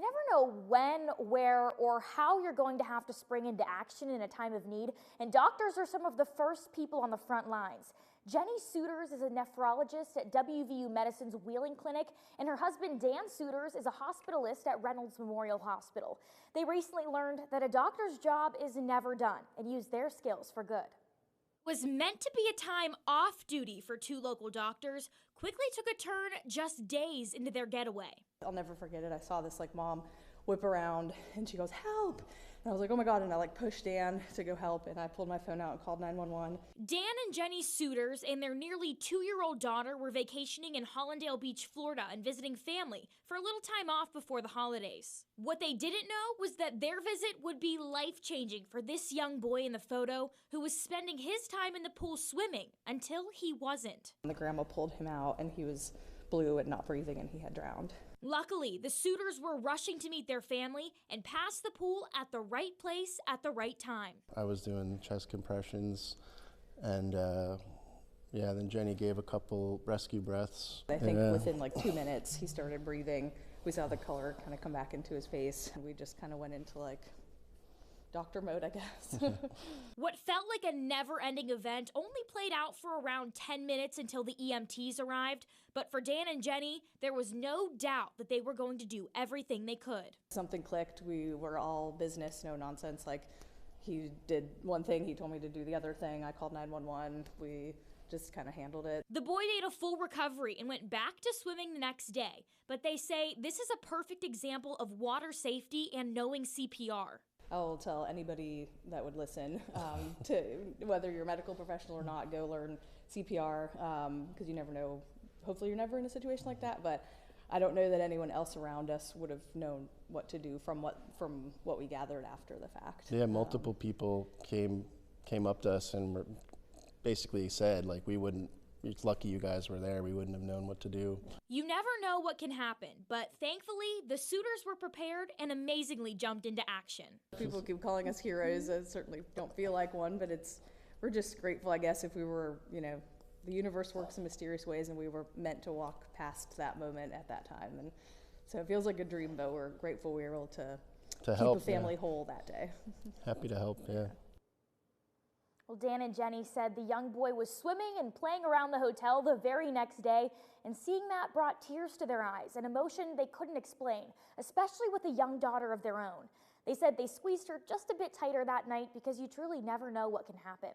never know when, where, or how you're going to have to spring into action in a time of need, and doctors are some of the first people on the front lines. Jenny Suiters is a nephrologist at WVU Medicine's Wheeling Clinic, and her husband Dan Suiters is a hospitalist at Reynolds Memorial Hospital. They recently learned that a doctor's job is never done and use their skills for good. Was meant to be a time off duty for two local doctors quickly took a turn just days into their getaway. I'll never forget it. I saw this mom whip around and she goes, "Help!" And I was like, "Oh my God," and I pushed Dan to go help, and I pulled my phone out and called 911. Dan and Jenny Suiters and their nearly 2-year-old daughter were vacationing in Hollandale Beach, Florida, and visiting family for a little time off before the holidays. What they didn't know was that their visit would be life-changing for this young boy in the photo who was spending his time in the pool swimming until he wasn't. The grandma pulled him out and he was blue and not breathing and he had drowned. Luckily, the Suiters were rushing to meet their family and passed the pool at the right place at the right time. I was doing chest compressions, and then Jenny gave a couple rescue breaths. I think within 2 minutes he started breathing. We saw the color kind of come back into his face, and we just kind of went into doctor mode, I guess. What felt like a never-ending event only played out for around 10 minutes until the EMTs arrived, but for Dan and Jenny, there was no doubt that they were going to do everything they could. Something clicked. We were all business, no nonsense. He did one thing, he told me to do the other thing. I called 911. We just kind of handled it. The boy made a full recovery and went back to swimming the next day, but they say this is a perfect example of water safety and knowing CPR. I'll tell anybody that would listen, to whether you're a medical professional or not, go learn CPR, because you never know. Hopefully you're never in a situation like that, but I don't know that anyone else around us would have known what to do from what we gathered after the fact. Yeah, multiple people came up to us and basically said, it's lucky you guys were there. We wouldn't have known what to do. You never know what can happen, but thankfully, the Suiters were prepared and amazingly jumped into action. People keep calling us heroes. I certainly don't feel like one, but we're just grateful, I guess, if we were, the universe works in mysterious ways and we were meant to walk past that moment at that time. And so it feels like a dream, but we're grateful we were able to keep help, a family whole that day. Happy to help, yeah. Well, Dan and Jenny said the young boy was swimming and playing around the hotel the very next day, and seeing that brought tears to their eyes, an emotion they couldn't explain, especially with a young daughter of their own. They said they squeezed her just a bit tighter that night because you truly never know what can happen.